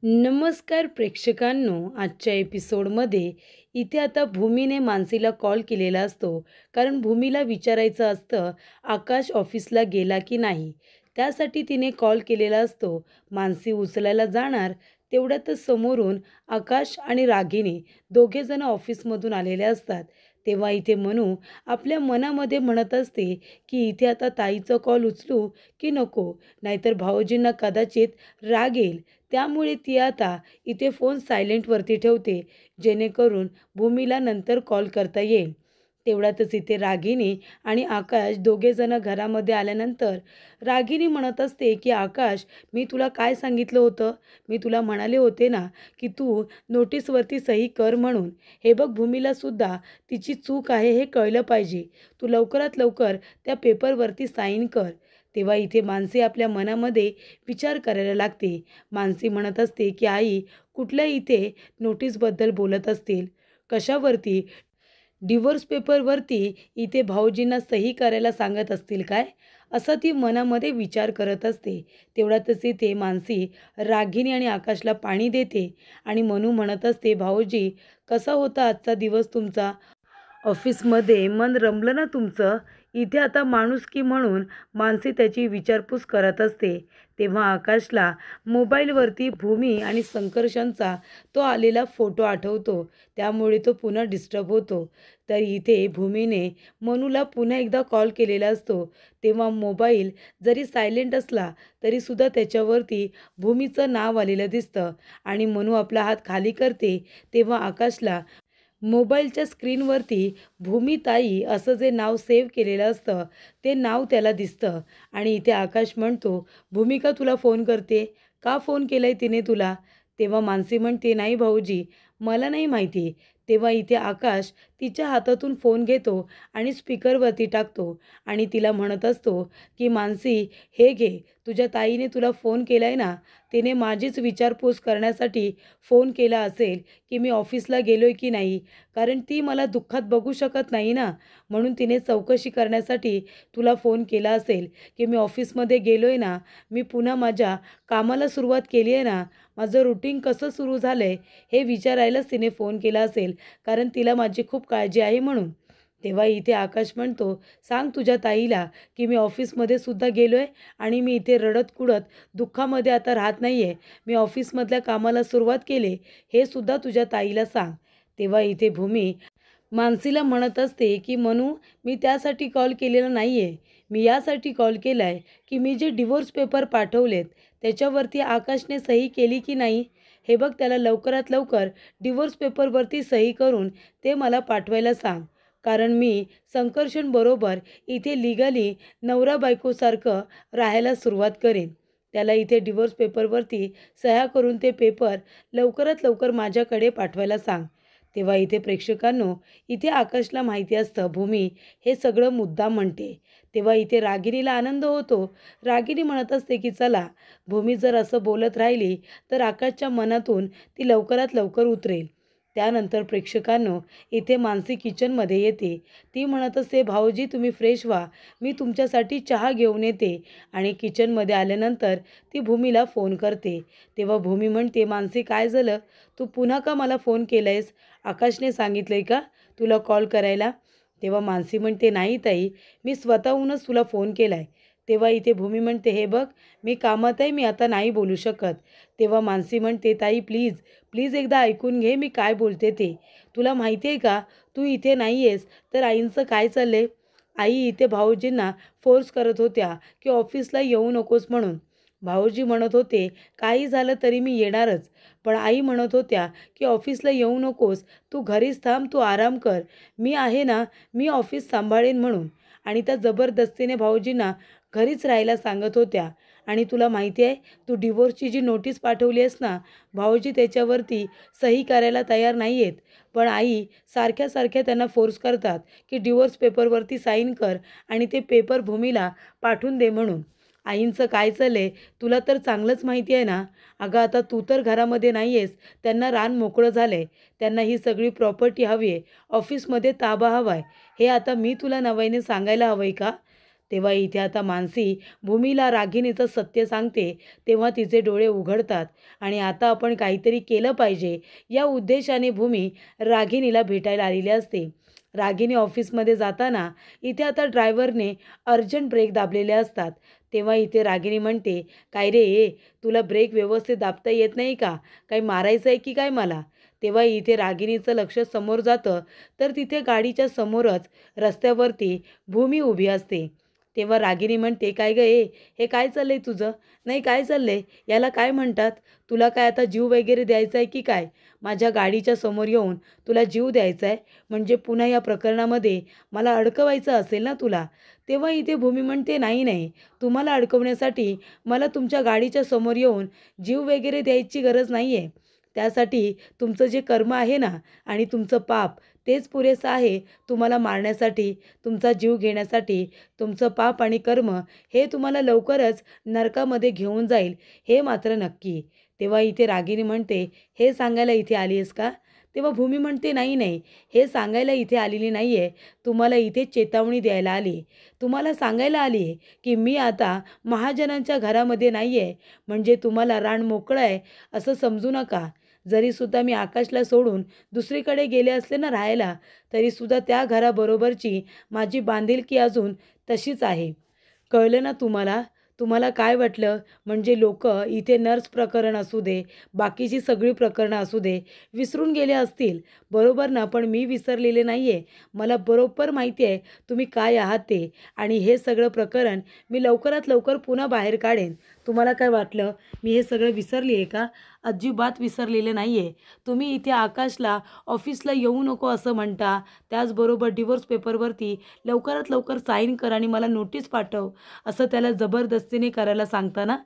नमस्कार प्रेक्षकांनो, आजच्या एपिसोडमध्ये इथे आता भूमीने मानसीला कॉल केलेला असतो. कारण भूमीला विचारायचं असतं, आकाश ऑफिसला गेला की नाही. त्यासाठी तिने कॉल केलेला असतो. मानसी उचलायला जाणार तेवढ्यातच समोरून आकाश आणि रागिनी दोघेजण ऑफिसमधून आलेले असतात. तेव्हा इथे मनू आपल्या मनामध्ये म्हणत असते की इथे आता ताईचं कॉल उचलू की नको, नाहीतर भाऊजींना कदाचित राग येईल. त्यामुळे ती आता इथे फोन सायलेंटवरती ठेवते, जेणेकरून भूमीला नंतर कॉल करता येईल. तेवढ्यातच इथे रागिनी आणि आकाश दोघेजण घरामध्ये आल्यानंतर रागिनी म्हणत असते की आकाश, मी तुला काय सांगितलं होतं? मी तुला म्हणाले होते ना की तू नोटीसवरती सही कर म्हणून. हे बघ, भूमीला सुद्धा तिची चूक आहे हे कळलं पाहिजे. तू लवकरात लवकर त्या पेपरवरती साईन कर. तेव्हा इथे मानसी आपल्या मनामध्ये विचार करायला लागते. मानसी म्हणत असते की आई कुठल्या इथे नोटीसबद्दल बोलत असतील, कशावरती? डिव्होर्स पेपरवरती इथे भाऊजींना सही करायला सांगत असतील काय? असा ती मनामध्ये विचार करत असते. तेवढ्यातच इथे मानसी रागिनी आणि आकाशला पाणी देते आणि मनू म्हणत असते, भाऊजी कसा होता आजचा दिवस तुमचा? ऑफिसमध्ये मन रमलं ना तुमचं? इथे आता माणुसकी म्हणून मानसी त्याची विचारपूस करत असते. तेव्हा आकाशला मोबाईलवरती भूमी आणि संकर्षणचा तो आलेला फोटो आठवतो. त्यामुळे तो पुन्हा डिस्टर्ब होतो. तर इथे भूमीने मनूला पुन्हा एकदा कॉल केलेला असतो. तेव्हा मोबाईल जरी सायलेंट असला तरीसुद्धा त्याच्यावरती भूमीचं नाव आलेलं दिसतं आणि मनू आपला हात खाली करते. तेव्हा आकाशला मोबाईलच्या स्क्रीनवरती भूमिताई असं जे नाव सेव्ह केलेलं असतं ते नाव त्याला दिसतं. आणि इथे आकाश म्हणतो, भूमिका तुला फोन करते, का फोन केलाय तिने तुला? तेव्हा मानसी म्हणते, नाही भाऊजी, मला नाही माहिती. तेव्हा इथे आकाश तिच्या हातातून फोन घेतो आणि स्पीकरवरती टाकतो आणि तिला म्हणत असतो की मानसी, हे घे, तुझ्या ताईने तुला फोन केलाय ना. तिने माझीच विचारपूस करण्यासाठी फोन केला असेल की मी ऑफिसला गेलोय की नाही. कारण ती मला दुःखात बघू शकत नाही ना, म्हणून तिने चौकशी करण्यासाठी तुला फोन केला असेल की मी ऑफिसमध्ये गेलो आहे ना, मी पुन्हा माझ्या कामाला सुरुवात केली आहे ना, माझं रुटीन कसं सुरू झालं आहे हे विचारायलाच तिने फोन केला असेल, कारण तिला माझी खूप काळजी आहे म्हणून. तेव्हा इथे आकाश म्हणतो, सांग तुझ्या ताईला की मी ऑफिसमध्ये सुद्धा गेलो आहे आणि मी इथे रडत कुडत दुःखामध्ये आता राहत नाही आहे. मी ऑफिसमधल्या कामाला सुरुवात केली, हे सुद्धा तुझ्या ताईला सांग. तेव्हा इथे भूमी मानसीला म्हणत असते की मनू, मी त्यासाठी कॉल केलेला नाही आहे. मी यासाठी कॉल केला आहे की मी जे डिव्होर्स पेपर पाठवलेत त्याच्यावरती आकाशने सही केली की नाही. हे बघ, त्याला लवकरात लवकर डिव्होर्स पेपरवरती सही करून ते मला पाठवायला सांग. कारण मी संकर्षणबरोबर इथे लिगली नवरा बायकोसारखं राहायला सुरुवात करेन. त्याला इथे डिव्होर्स पेपरवरती सह्या करून ते पेपर लवकरात लवकर माझ्याकडे पाठवायला सांग. तेव्हा इथे प्रेक्षकांनो, इथे आकाशला माहिती असतं भूमी हे सगळं मुद्दाम म्हणते. तेव्हा इथे रागिनीला आनंद होतो. रागिनी म्हणत असते की चला, भूमी जर असं बोलत राहिली तर आकाशच्या मनातून ती लवकरात लवकर उतरेल. त्यानंतर प्रेक्षकांनो, इथे मानसी किचनमध्ये येते. ती म्हणत असते, भाऊजी तुम्ही फ्रेश व्हा, मी तुमच्यासाठी चहा घेऊन येते. आणि किचनमध्ये आल्यानंतर ती भूमीला फोन करते. तेव्हा भूमी म्हणते, मानसी काय झालं? तू पुन्हा का मला फोन केला आहेस? आकाशने सांगितलं आहे का तुला कॉल करायला? तेव्हा मानसी म्हणते, नाही ताई, मी स्वतःहूनच तुला फोन केला आहे. तेव्हा इथे भूमी म्हणते, हे बघ, मी कामात आहे, मी आता नाही बोलू शकत. तेव्हा मानसी म्हणते, ताई प्लीज प्लीज एकदा ऐकून घे मी काय बोलते ते. तुला माहिती आहे का, तू इथे नाही आहेस तर आईंचं काय चाललं आहे? आई इथे भाऊजींना फोर्स करत होत्या की ऑफिसला येऊ नकोस म्हणून. भाऊजी म्हणत होते, काही झालं तरी मी येणारच. पण आई म्हणत होत्या की ऑफिसला येऊ नकोस, तू घरीच थांब, तू आराम कर, मी आहे ना, मी ऑफिस सांभाळेन म्हणून. आणि त्या जबरदस्तीने भाऊजींना घरीच राहायला सांगत होत्या. आणि तुला माहिती आहे, तू डिवोर्सची जी नोटीस पाठवली आहेस ना, भाऊजी त्याच्यावरती सही करायला तयार नाही आहेत. पण आई सारख्या सारख्या त्यांना फोर्स करतात की डिवोर्स पेपरवरती साईन कर आणि ते पेपर भूमीला पाठवून दे म्हणून. आईंचं काय चाललं तुला तर चांगलंच माहिती आहे ना. अगं आता तू तर घरामध्ये नाही आहेस, त्यांना रान मोकळं झालं आहे, त्यांना ही सगळी प्रॉपर्टी हवी आहे, ऑफिसमध्ये ताबा हवा आहे, हे आता मी तुला नव्याने सांगायला हवं आहे का? तेव्हा इथे आता मानसी भूमीला रागिणीचं सत्य सांगते. तेव्हा तिचे डोळे उघडतात आणि आता आपण काहीतरी केलं पाहिजे या उद्देशाने भूमी रागिणीला भेटायला आलेली असते. रागिनी ऑफिसमध्ये जाताना इथे आता ड्रायव्हरने अर्जंट ब्रेक दाबलेले असतात. तेव्हा इथे रागिनी म्हणते, "काय रे तुला ब्रेक व्यवस्थित दाबता येत नाही का? काही मारायचं आहे की काय मला?" तेव्हा इथे रागिनीचं लक्ष समोर जातं, तर तिथे गाडीच्या समोरच रस्त्यावरती भूमी उभी असते. तेव्हा रागिनी म्हणते, "काय गं हे काय चाललंय तुझं? नाही काय चाललंय? याला काय म्हणतात? तुला काय आता जीव वगैरे द्यायचा आहे की काय? माझ्या गाडीच्या समोर येऊन तुला जीव द्यायचा आहे? म्हणजे पुन्हा या प्रकरणामध्ये मला अडकवायचं असेल ना तुला?" तेव्हा इथे भूमी म्हणते, "नाही, नाही. तुम्हाला अडकवण्यासाठी मला तुमच्या गाडीच्या समोर येऊन जीव वगैरे द्यायची गरज नाही आहे. त्यासाठी तुमचं जे कर्म आहे ना आणि तुमचं पाप तेच पुरेसं आहे तुम्हाला मारण्यासाठी, तुमचा जीव घेण्यासाठी. तुमचं पाप आणि कर्म हे तुम्हाला लवकरच नरकामध्ये घेऊन जाईल हे मात्र नक्की." तेव्हा इथे रागिनी म्हणते, "हे सांगायला इथे आली आहेस का?" तेव्हा भूमी म्हणते, "नाही, नाही. हे सांगायला इथे आलेली नाही आहे. तुम्हाला इथे चेतावणी द्यायला आली. तुम्हाला सांगायला आली आहे की मी आता महाजनांच्या घरामध्ये नाही आहे. म्हणजे तुम्हाला रान मोकळं आहे असं समजू नका. जरीसुद्धा मी आकाशला सोडून दुसरीकडे गेले असले ना राहायला, तरीसुद्धा त्या घराबरोबरची माझी बांधिलकी अजून तशीच आहे. कळलं ना तुम्हाला? तुम्हाला काय वाटलं? म्हणजे लोकं इथे नर्स प्रकरण असू दे, बाकीची सगळी प्रकरणं असू दे, विसरून गेले असतील. बरोबर ना? पण मी विसरलेले नाही आहे. मला बरोबर माहिती आहे तुम्ही काय आहात ते आणि हे सगळं प्रकरण मी लवकरात लवकर पुन्हा बाहेर काढेन. तुम्हाला काय वाटलं मी हे सगळं विसरली आहे का? अजिबात विसरलेलं नाही आहे. तुम्ही इथे आकाशला ऑफिसला येऊ नको असं म्हणता. त्याचबरोबर डिव्होर्स पेपरवरती लवकरात लवकर साईन कर आणि मला नोटीस पाठव असं त्याला जबरदस्तीने करायला सांगता ना.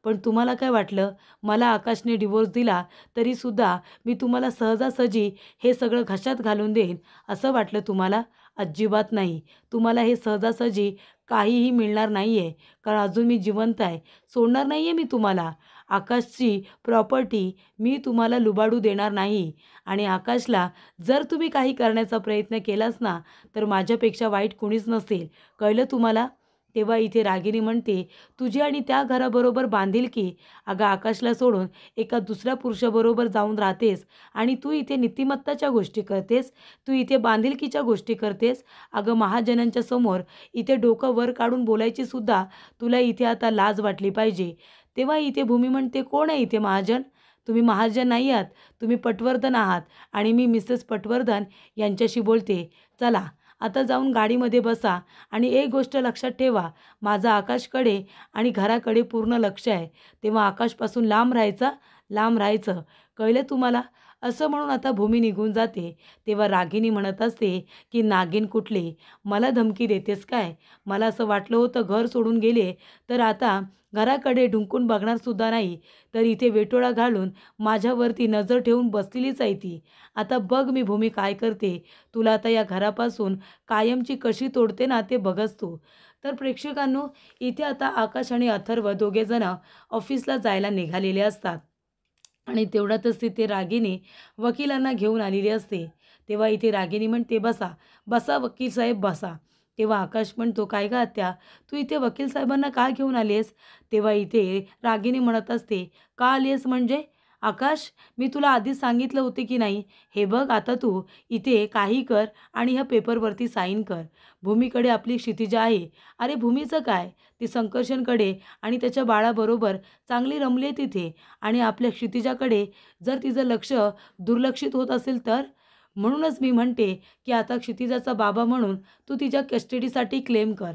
पण तुम्हाला काय वाटलं मला आकाशने डिव्होर्स दिला तरीसुद्धा मी तुम्हाला सहजासहजी हे सगळं घशात घालून देईन असं वाटलं तुम्हाला? अजिबात नाही. तुम्हाला हे सहजासहजी काहीही मिळणार नाही आहे. कारण अजून मी जिवंत आहे. सोडणार नाही आहे मी तुम्हाला. आकाशची प्रॉपर्टी मी तुम्हाला लुबाडू देणार नाही आणि आकाशला जर तुम्ही काही करण्याचा प्रयत्न केलास ना, तर माझ्यापेक्षा वाईट कुणीच नसेल. कळलं तुम्हाला? तेव्हा इथे रागिनी म्हणते, "तुझी आणि त्या घराबरोबर बांधिलकी, अगं आकाशला सोडून एका दुसऱ्या पुरुषाबरोबर जाऊन राहतेस आणि तू इथे नीतिमत्ताच्या गोष्टी करतेस, तू इथे बांधिलकीच्या गोष्टी करतेस. अगं महाजनांच्या समोर इथे डोकं वर काढून बोलायची सुद्धा तुला इथे आता लाज वाटली पाहिजे." तेव्हा इथे भूमी म्हणते, "कोण आहे इथे महाजन? तुम्ही महाजन नाही आहात, तुम्ही पटवर्धन आहात आणि मी मिसेस पटवर्धन यांच्याशी बोलते. चला आता जाऊन गाडीमध्ये बसा आणि एक गोष्ट लक्षात ठेवा, माझं आकाशकडे आणि घराकडे पूर्ण लक्ष आहे. तेव्हा आकाशपासून लांब राहायचं, लांब राहायचं. कळलं तुम्हाला?" असं म्हणून आता भूमी निघून जाते. तेव्हा रागिनी म्हणत असते की "नागिन कुठली? मला धमकी देतेस काय? मला असं वाटलं होतं घर सोडून गेले तर आता घराकडे ढुंकून बघणारसुद्धा नाही. तर इथे वेटोळा घालून माझ्यावरती नजर ठेवून बसलेलीच आहे ती. आता बघ मी भूमी काय करते. तुला आता या घरापासून कायमची कशी तोडते ना ते बघच तू." तर प्रेक्षकांनो, इथे आता आकाश आणि अथर्व दोघेजणं ऑफिसला जायला निघालेले असतात आणि तेवढ्यातच तिथे रागिनी वकिलांना घेऊन आलेली असते. तेव्हा इथे रागिनी म्हणते, "बसा, बसा वकील साहेब बसा." तेव्हा आकाश म्हणतो, "काय गं आत्या, तू इथे वकील साहेबांना का घेऊन आली आहेस?" तेव्हा इथे रागिनी म्हणत असते, "का आली आहेस म्हणजे? आकाश, मी तुला आधीच सांगितलं होते की नाही? हे बघ आता तू इथे काही कर आणि ह्या पेपरवरती साईन कर. भूमीकडे आपली क्षितिजा आहे." "अरे भूमीचं काय? ती संकर्षणकडे आणि त्याच्या बाळाबरोबर चांगली रमली आहे तिथे आणि आपल्या क्षितिजाकडे जर तिचं लक्ष दुर्लक्षित होत असेल तर?" म्हणूनच मी म्हणते की आता क्षितिजाचा बाबा म्हणून तू तिच्या कस्टडीसाठी क्लेम कर.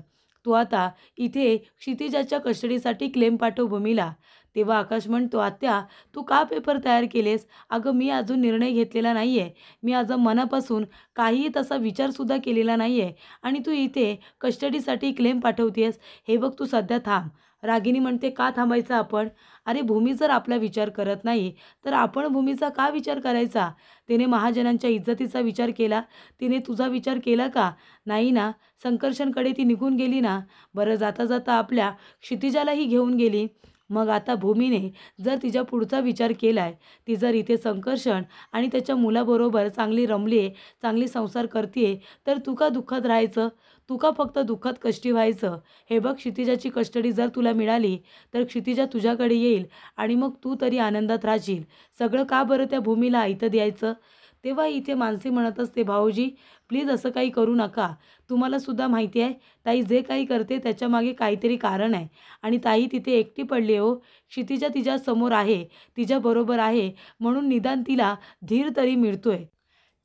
तू आता इथे क्षितिजाच्या कस्टडीसाठी क्लेम पाठव भूमीला. तेव्हा आकाश म्हणतो, "आत्या, तू का पेपर तयार केलेस?" "अगं मी अजून निर्णय घेतलेला नाही आहे. मी अजून मनापासून काहीही तसा विचारसुद्धा केलेला नाही आहे आणि तू इथे कस्टडीसाठी क्लेम पाठवतेस. हे बघ तू सध्या थांब." रागिनी म्हणते, "का थांबायचं आपण? अरे भूमी जर आपला विचार करत नाही तर आपण भूमीचा का विचार करायचा? तिने महाजनांच्या इज्जतीचा विचार केला. तिने तुझा विचार केला का? नाही ना. संकर्षणकडे ती निघून गेली ना. बरं जाता जाता आपल्या क्षितिजालाही घेऊन गेली. मग आता भूमीने जर तिच्या पुढचा विचार केलाय, ती जर इथे संकर्षण आणि त्याच्या मुलाबरोबर चांगली रमलीये, चांगली संसार करतीये, तर तू का दुःखात राहायचं? तू का फक्त दुःखात कष्टी व्हायचं? हे बघ, क्षितिजाची कस्टडी जर तुला मिळाली तर क्षितिजा तुझ्याकडे येईल आणि मग तू तरी आनंदात राहशील. सगळं का बरं त्या भूमीला आयतं द्यायचं? तेव्हा इथे मानसी म्हणत असते, भाऊजी प्लीज असं काही करू नका. तुम्हाला सुद्धा माहिती आहे ताई जे काही करते त्याच्यामागे काहीतरी कारण आहे. आणि ताई तिथे एकटी पडली आहे हो. क्षितिजा तिच्यासमोर आहे, तिच्याबरोबर आहे, म्हणून निदान तिला धीर तरी मिळतोय.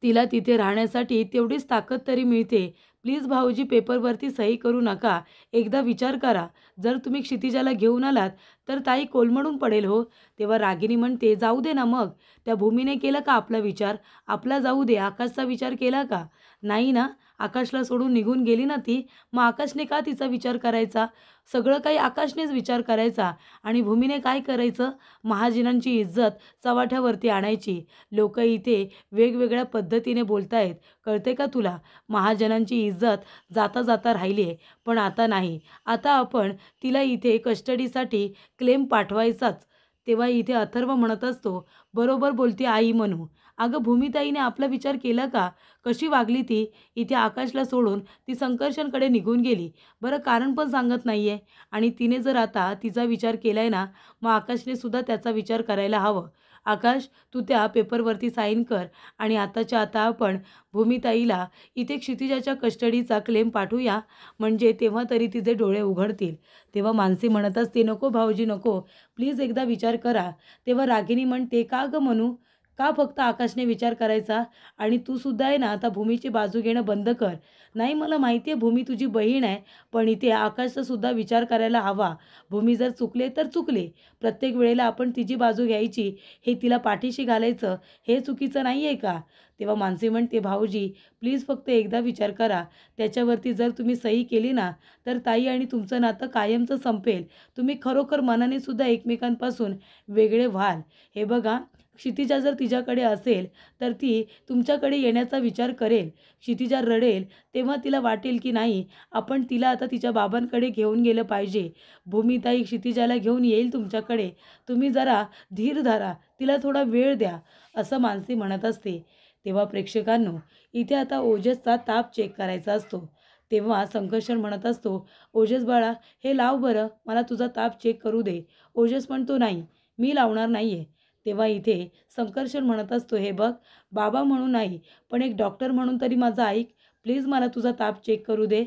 तिला तिथे राहण्यासाठी तेवढीच ताकद तरी मिळते. प्लीज भाऊजी पेपरवरती सही करू नका. एकदा विचार करा. जर तुम्ही क्षितिजाला घेऊन आलात तर ताई कोलमडून पडेल हो. तेव्हा रागिनी म्हणते, जाऊ दे ना मग. त्या भूमीने केला का आपला विचार? आपला जाऊ दे. आकाशचा विचार केला का? नाही ना. आकाशला सोडून निघून गेली ना ती. मग आकाशने का तिचा विचार करायचा? सगळं काही आकाशनेच विचार करायचा. आणि भूमीने काय करायचं? महाजनांची इज्जत चव्हाट्यावरती आणायची. लोक इथे वेगवेगळ्या पद्धतीने बोलतायत, कळते का तुला? महाजनांची इज्जत जाता जाता राहिली आहे, पण आता नाही. आता आपण तिला इथे कस्टडीसाठी क्लेम पाठवायचाच. तेव्हा इथे अथर्व म्हणत असतो, बरोबर बोलते आई म्हणू. अगं भूमिताईने आपला विचार केला का? कशी वागली ती? इथे आकाशला सोडून ती संकर्षणकडे निघून गेली. बरं कारण पण सांगत नाही आहे. आणि तिने जर आता तिचा विचार केलाय ना, मग आकाशने सुद्धा त्याचा विचार करायला हवं. आकाश, तू त्या पेपरवरती साईन कर आणि आताच्या आता आपण भूमिताईला इथे क्षितिजाच्या कस्टडीचा क्लेम पाठवूया, म्हणजे तेव्हा तरी तिचे डोळे उघडतील. तेव्हा मानसी म्हणत असते, नको भाऊजी नको, प्लीज एकदा विचार करा. तेव्हा रागिनी म्हणते, का गं म्हणू? का फक्त आकाशने विचार करायचा? आणि तू सुद्धा आहे ना आता भूमीची बाजू घेणं बंद कर. नाही, मला माहिती आहे भूमी तुझी बहीण आहे, पण इथे आकाशचा सुद्धा विचार करायला हवा. भूमी जर चुकले तर चुकले. प्रत्येक वेळेला आपण तिची बाजू घ्यायची, हे तिला पाठीशी घालायचं, हे चुकीचं नाही आहे का? तेव्हा मानसी म्हणते, भाऊजी प्लीज फक्त एकदा विचार करा. त्याच्यावरती जर तुम्ही सही केली ना, तर ताई आणि तुमचं नातं कायमचं संपेल. तुम्ही खरोखर मनाने सुद्धा एकमेकांपासून वेगळे व्हाल. हे बघा, क्षितिजा जर तिच्याकडे असेल तर ती तुमच्याकडे येण्याचा विचार करेल. क्षितिजा रडेल तेव्हा तिला वाटेल की नाही, आपण तिला आता तिच्या बाबांकडे घेऊन गेलं पाहिजे. भूमिताई क्षितिजाला घेऊन येईल तुमच्याकडे. तुम्ही जरा धीर धरा, तिला थोडा वेळ द्या, असं मानसी म्हणत असते. तेव्हा प्रेक्षकांनो, इथे आता ओजसचा ताप चेक करायचा असतो. तेव्हा संकर्षण म्हणत असतो, ओजस बाळा हे लाव बरं, मला तुझा ताप चेक करू दे. ओजस म्हणतो, नाही मी लावणार नाही आहे. तेव्हा इथे संकर्षण म्हणत असतो, हे बघ बाबा म्हणून नाही, पण एक डॉक्टर म्हणून तरी माझं ऐक. प्लीज मला तुझा ताप चेक करू दे.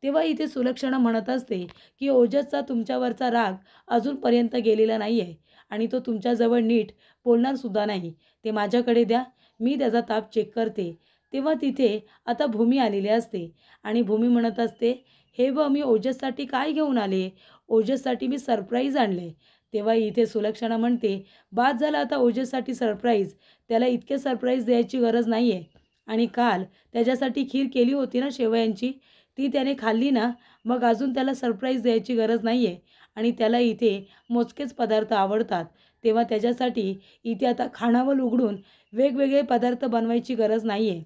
तेव्हा इथे सुलक्षणा म्हणत असते की ओजसचा तुमच्यावरचा राग अजूनपर्यंत गेलेला नाही आहे आणि तो तुमच्याजवळ नीट बोलणारसुद्धा नाही. ते माझ्याकडे द्या, मी त्याचा ताप चेक करते. तेव्हा तिथे आता भूमी आलेली असते आणि भूमी म्हणत असते, हे बघ मी ओजससाठी काय घेऊन आले? ओजससाठी मी सरप्राईज आणले. तेव्हा इथे सुलक्षणा म्हणते, बाद झालं आता ओजससाठी सरप्राईज. त्याला इतके सरप्राईज द्यायची गरज नाही आहे. आणि काल त्याच्यासाठी खीर केली होती ना शेवयांची, ती त्याने खाल्ली ना, मग अजून त्याला सरप्राईज द्यायची गरज नाही आहे. आणि त्याला इथे मोजकेच पदार्थ आवडतात. तेव्हा त्याच्यासाठी इथे आता खाणावळ उघडून वेगवेगळे पदार्थ बनवायची गरज नाही आहे.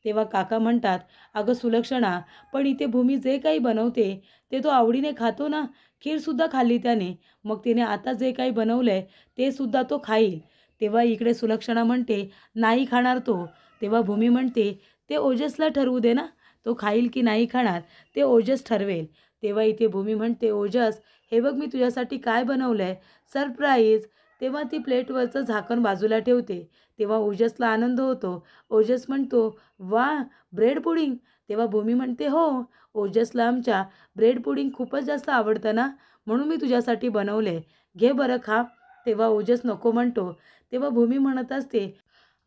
तेव्हा काका म्हणतात, अगं सुलक्षणा, पण इथे भूमी जे काही बनवते ते तो आवडीने खातो ना. खीरसुद्धा खाल्ली त्याने, मग तिने आता जे काही बनवलं आहे ते सुद्धा तो खाईल. तेव्हा इकडे सुलक्षणा म्हणते, नाही खाणार तो. तेव्हा भूमी म्हणते, ते ओजसला ठरवू दे ना, तो खाईल की नाही खाणार ते ओजस ठरवेल. तेव्हा इथे भूमी म्हणते, ओजस हे बघ मी तुझ्यासाठी काय बनवलं आहे, सरप्राईज. तेव्हा ती प्लेटवरचं झाकण बाजूला ठेवते. तेव्हा ओजसला आनंद होतो. ओजस म्हणतो, वा ब्रेड पुडिंग. तेव्हा भूमी म्हणते, हो ओजसला आमच्या ब्रेड पुडिंग खूपच जास्त आवडतं ना, म्हणून मी तुझ्यासाठी बनवले, घे बरं खा. तेव्हा ओजस नको म्हणतो. तेव्हा भूमी म्हणत असते,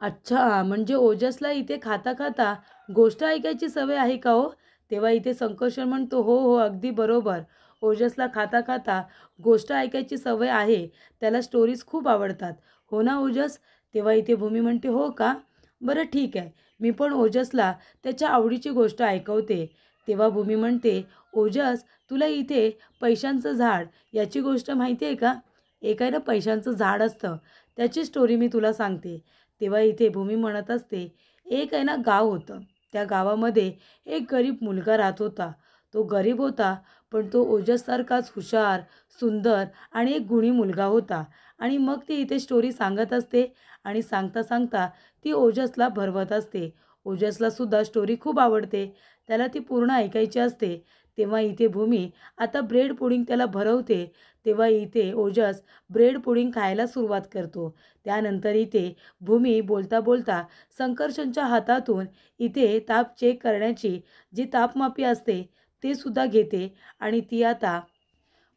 अच्छा म्हणजे ओजसला इथे खाता खाता गोष्ट ऐकायची सवय आहे का हो? तेव्हा इथे संकर्षण म्हणतो, हो हो अगदी बरोबर. ओजसला खाता खाता गोष्ट ऐकायची सवय आहे. त्याला स्टोरीज खूप आवडतात, हो ना ओजस? तेव्हा इथे भूमी म्हणते, हो का? बरं ठीक आहे, मी पण ओजसला त्याच्या आवडीची गोष्ट ऐकवते. तेव्हा भूमी म्हणते, ओजस तुला इथे पैशांचं झाड याची गोष्ट माहिती आहे का? एक आहे ना पैशांचं झाड असतं, त्याची स्टोरी मी तुला सांगते. तेव्हा इथे भूमी म्हणत असते, एक आहे ना गाव होतं. त्या गावामध्ये एक गरीब मुलगा राहत होता. तो गरीब होता, पण तो ओजससारखाच हुशार, सुंदर आणि एक गुणी मुलगा होता. आणि मग ती इथे स्टोरी सांगत असते आणि सांगता सांगता ती ओजसला भरवत असते. ओजसला सुद्धा स्टोरी खूप आवडते. त्याला ती पूर्ण ऐकायची असते. तेव्हा इथे भूमी आता ब्रेड पुडिंग त्याला भरवते. तेव्हा इथे ओजस ब्रेड पुडिंग खायला सुरुवात करतो. त्यानंतर इथे भूमी बोलता बोलता संकर्षणच्या हातातून इथे ताप चेक करण्याची जी तापमापी असते ते सुद्धा घेते आणि ती आता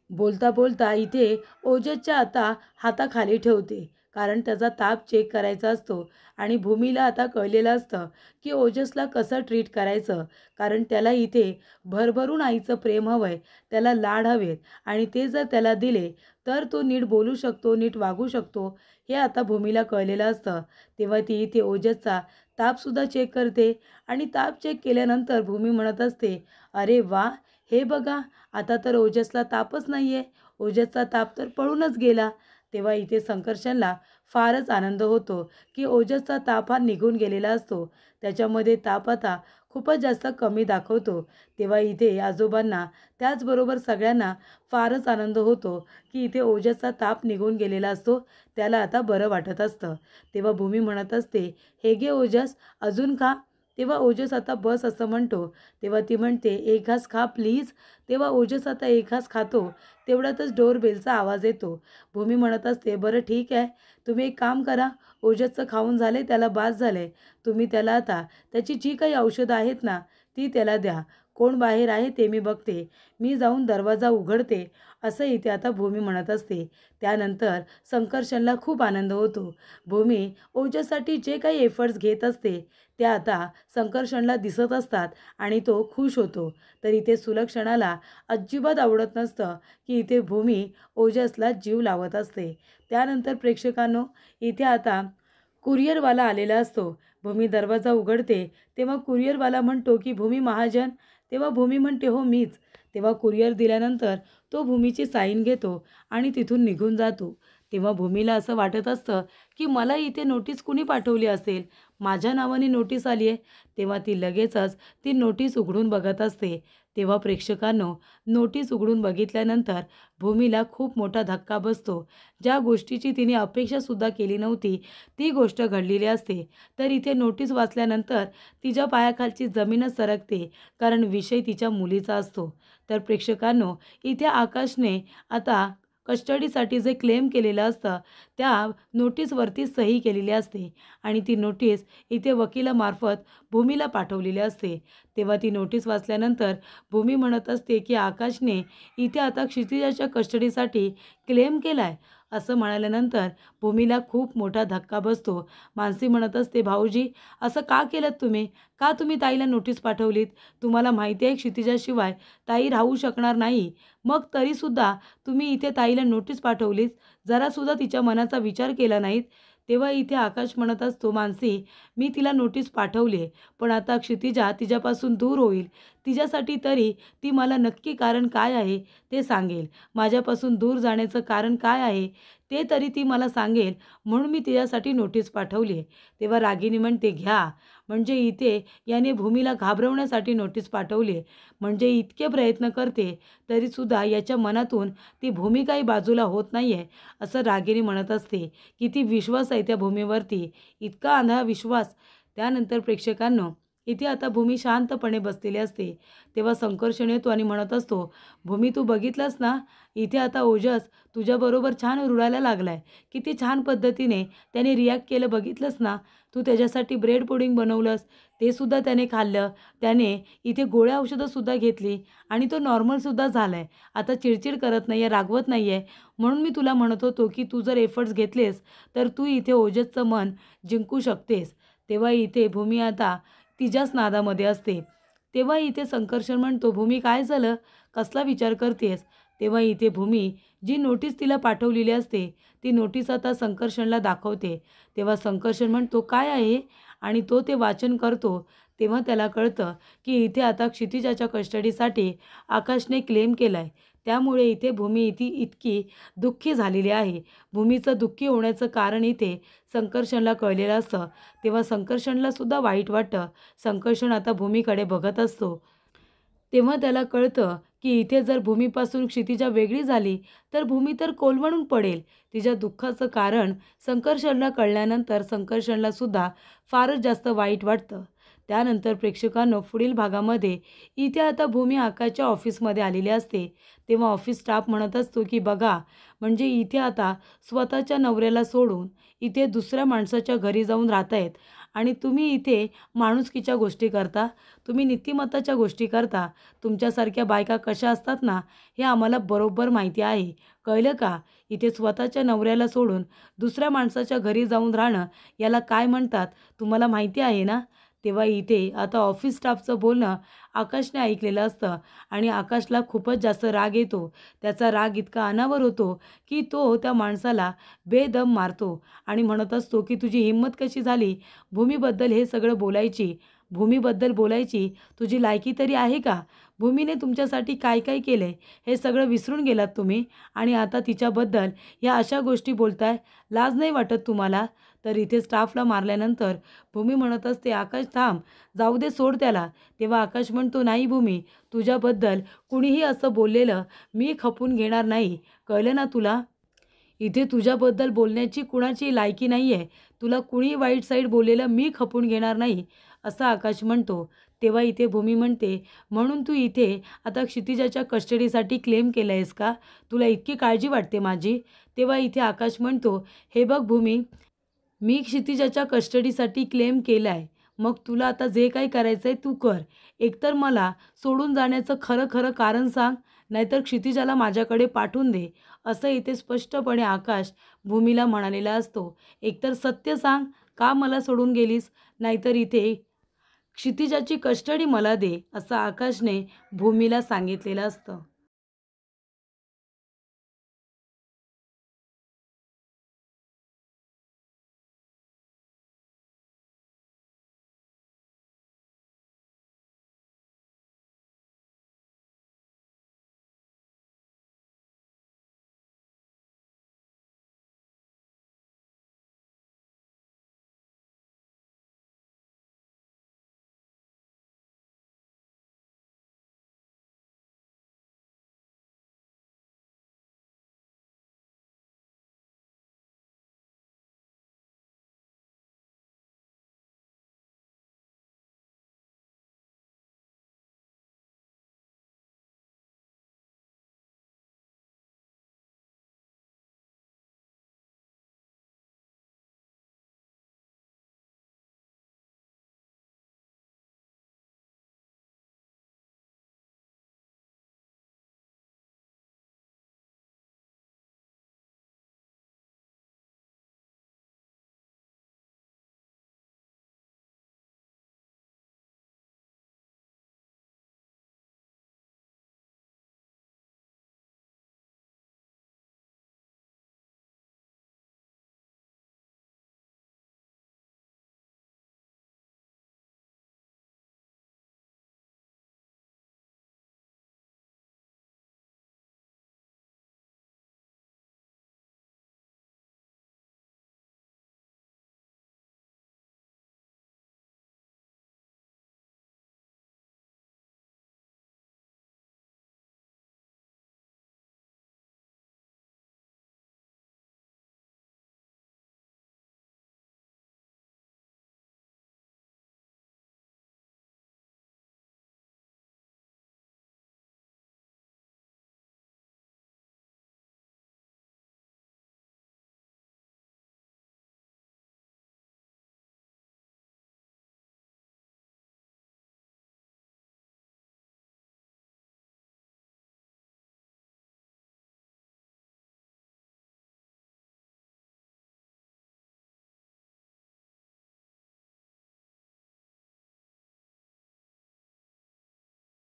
बोलता बोलता इथे ओजसच्या आता हाताखाली ठेवते. कारण त्याचा ताप चेक करायचा असतो आणि भूमीला आता कळलेलं असतं की ओजसला कसं ट्रीट करायचं. कारण त्याला इथे भरभरून आईचं प्रेम हवं आहे, त्याला लाड हवेत आणि ते जर त्याला दिले तर तो नीट बोलू शकतो, नीट वागू शकतो, हे आता भूमीला कळलेलं असतं. तेव्हा ती इथे ओजसचा तापसुद्धा चेक करते आणि ताप चेक केल्यानंतर भूमी म्हणत असते, "अरे वा, हे बघा, आता तर ओजसला तापच नाही आहे. ओजसचा ताप तर पळूनच गेला." तेव्हा इथे संकर्षणला फारच आनंद होतो की ओजसचा ताप हा निघून गेलेला असतो. त्याच्यामध्ये ताप आता खूपच जास्त कमी दाखवतो. तेव्हा इथे आजोबांना त्याचबरोबर सगळ्यांना फारच आनंद होतो की इथे ओजसचा ताप निघून गेलेला असतो. त्याला आता बरं वाटत असतं. तेव्हा भूमी म्हणत असते, "हे घे ओजस, अजून खा." तेव्हा ओजस आता बस असं म्हणतो. तेव्हा ती म्हणते, "एक घास खा प्लीज." तेव्हा ओजस आता एक घास खातो. तेवढ्यातच डोरबेलचा आवाज येतो. भूमी म्हणत असते, "बरं ठीक आहे, तुम्ही एक काम करा, ओजसचं खाऊन झाले, त्याला बास झाले. तुम्ही त्याला आता त्याची जी काही औषधं आहेत ना ती त्याला द्या. कोण बाहेर आहे ते मी बघते. मी जाऊन दरवाजा उघडते." असं इथे आता भूमी म्हणत असते. त्यानंतर संकर्षणला खूप आनंद होतो. भूमी ओजससाठी जे काही एफर्ट्स घेत असते ते आता संकर्षणला दिसत असतात आणि तो खुश होतो. तर इथे सुलक्षणाला अजिबात आवडत नसतं की इथे भूमी ओजसला जीव लावत असते. त्यानंतर प्रेक्षकांनो, इथे आता कुरिअरवाला आलेला असतो. भूमी दरवाजा उघडते तेव्हा कुरिअरवाला म्हणतो की भूमी महाजन. तेव्हा भूमी म्हणते, "हो मीच." तेव्हा कुरिअर दिल्यानंतर तो भूमीची साईन घेतो आणि तिथून निघून जातो. तेव्हा भूमीला असं वाटत असतं की मला इथे नोटीस कुणी पाठवली असेल, माझ्या नावाने नोटीस आली आहे. तेव्हा ती लगेचच ती नोटीस उघडून बघत असते. तेव्हा प्रेक्षकांनो, नोटीस उघडून बघितल्यानंतर भूमीला खूप मोठा धक्का बसतो. ज्या गोष्टीची तिने अपेक्षासुद्धा केली नव्हती ती गोष्ट घडलेली असते. तर इथे नोटीस वाचल्यानंतर तिच्या पायाखालची जमीनच सरकते, कारण विषय तिच्या मुलीचा असतो. तर प्रेक्षकांनो, इथे आकाशने आता कस्टडीसाठी जे क्लेम केलेलं असतं त्या नोटीसवरती सही केलेली असते आणि ती नोटीस इथे वकिलामार्फत भूमीला पाठवलेली असते. तेव्हा ती नोटीस वाचल्यानंतर भूमी म्हणत असते की आकाशने इथे आता क्षितिजाच्या कस्टडीसाठी क्लेम केला आहे. असं म्हणाल्यानंतर भूमीला खूप मोठा धक्का बसतो. मानसी म्हणत असते, "भाऊजी, असं का केलं तुम्ही? का तुम्ही ताईला नोटीस पाठवलीत? तुम्हाला माहिती आहे क्षितिजाशिवाय ताई राहू शकणार नाही. मग तरीसुद्धा तुम्ही इथे ताईला नोटीस पाठवलीत, जरासुद्धा तिच्या मनाचा विचार केला नाहीत." तेव्हा इथे आकाश म्हणत असतो, "मानसी, मी तिला नोटीस पाठवली आहे, पण आता क्षितिजा तिच्यापासून दूर होईल. तिच्यासाठी तरी ती मला नक्की कारण काय आहे ते सांगेल. माझ्यापासून दूर जाण्याचं कारण काय आहे ते तरी ती मला सांगेल, म्हणून मी तिच्यासाठी नोटीस पाठवली आहे." तेव्हा रागिनी म्हणते, "घ्या, म्हणजे इथे याने भूमीला घाबरवण्यासाठी नोटीस पाठवली आहे. म्हणजे इतके प्रयत्न करते तरीसुद्धा याच्या मनातून ती भूमी काही बाजूला होत नाही आहे." असं रागिनी म्हणत असते. किती विश्वास आहे त्या भूमीवरती, इतका अंधा विश्वास. त्यानंतर प्रेक्षकांनो, इथे आता भूमी शांतपणे बसलेली असते. तेव्हा संकर्षण येतो आणि म्हणत असतो, "भूमी, तू बघितलंस ना, इथे आता ओजस तुझ्याबरोबर छान रुळायला लागलाय. किती छान पद्धतीने त्याने रिॲक्ट केलं बघितलंस ना. तू त्याच्यासाठी ब्रेड पुडिंग बनवलंस, ते सुद्धा त्याने खाल्लं. त्याने इथे गोळ्या औषधंसुद्धा घेतली आणि तो नॉर्मलसुद्धा झाला आहे. आता चिडचिड करत नाही आहे, रागवत नाही आहे. म्हणून मी तुला म्हणत होतो की तू जर एफर्ट्स घेतलेस तर तू इथे ओजसचं मन जिंकू शकतेस." तेव्हा इथे भूमी आता तिच्याच नादामध्ये असते. तेव्हा इथे संकर्षण म्हणतो, "भूमी, काय झालं? कसला विचार करतेस?" तेव्हा इथे भूमी जी नोटीस तिला पाठवलेली असते ती नोटीस आता संकर्षणला दाखवते. तेव्हा संकर्षण म्हणतो, "काय आहे?" आणि तो ते वाचन करतो. तेव्हा त्याला कळतं की इथे आता क्षितिजाच्या कस्टडीसाठी आकाशने क्लेम केला आहे. त्यामुळे इथे भूमी इतकी दुःखी झालेली आहे. भूमीचं दुःखी होण्याचं कारण इथे संकर्षणला कळलेलं असतं. तेव्हा संकर्षणला सुद्धा वाईट वाटतं. संकर्षण आता भूमीकडे बघत असतो. तेव्हा त्याला कळतं की इथे जर भूमीपासून क्षितिजा वेगळी झाली तर भूमी तर कोलमडून पडेल. तिच्या दुःखाचं कारण संकर्षणला कळल्यानंतर संकर्षणला सुद्धा फारच जास्त वाईट वाटतं. त्यानंतर प्रेक्षकांनो पुढील भागामध्ये इथे आता भूमी आकाशच्या ऑफिसमध्ये आलेली असते. तेव्हा ऑफिस स्टाफ म्हणत असतो की बघा, म्हणजे इथे आता स्वतःच्या नवऱ्याला सोडून इथे दुसऱ्या माणसाच्या घरी जाऊन राहतायत आणि तुम्ही इथे माणुसकीच्या गोष्टी करता, तुम्ही नीतिमत्ताच्या गोष्टी करता. तुमच्यासारख्या बायका कशा असतात ना, हे आम्हाला बरोबर माहिती आहे. कळलं का? इथे स्वतःच्या नवऱ्याला सोडून दुसऱ्या माणसाच्या घरी जाऊन राहणं याला काय म्हणतात तुम्हाला माहिती आहे ना? तेव्हा इथे आता ऑफिस स्टाफचं बोलणं आकाशने ऐकलेलं असतं आणि आकाशला खूपच जास्त राग येतो. त्याचा राग इतका अनावर होतो की तो त्या माणसाला बेदम मारतो आणि म्हणत असतो की तुझी हिंमत कशी झाली भूमीबद्दल हे सगळं बोलायची? भूमीबद्दल बोलायची तुझी लायकी तरी आहे का? भूमीने तुमच्यासाठी काय काय केलंय हे सगळं विसरून गेलात तुम्ही आणि आता तिच्याबद्दल ह्या अशा गोष्टी बोलताय. लाज नाही वाटत तुम्हाला? तर इथे स्टाफला मारल्यानंतर भूमी म्हणत असते, आकाश थांब, जाऊ दे, सोड त्याला. तेव्हा आकाश म्हणतो, नाही भूमी, तुझ्याबद्दल कुणीही असं बोललेलं मी खपून घेणार नाही. कळलं ना तुला? इथे तुझ्याबद्दल बोलण्याची कुणाची लायकी नाही आहे. तुला कुणी वाईट साईड बोललेलं मी खपून घेणार नाही, असं आकाश म्हणतो. तेव्हा इथे भूमी म्हणते, म्हणून तू इथे आता क्षितिजाच्या कस्टडीसाठी क्लेम केलं आहेस का? तुला इतकी काळजी वाटते माझी? तेव्हा इथे आकाश म्हणतो, हे बघ भूमी, मी क्षितिजाच्या कस्टडीसाठी क्लेम केला आहे. मग तुला आता जे काही करायचं आहे तू कर. एकतर मला सोडून जाण्याचं खरं खरं कारण सांग, नाहीतर क्षितिजाला माझ्याकडे पाठवून दे. असं इथे स्पष्टपणे आकाश भूमीला म्हणालेला असतो. एकतर सत्य सांग, का मला सोडून गेलीस? नाहीतर इथे क्षितिजाची कस्टडी मला दे, असं आकाशने भूमीला सांगितलेलं असतं.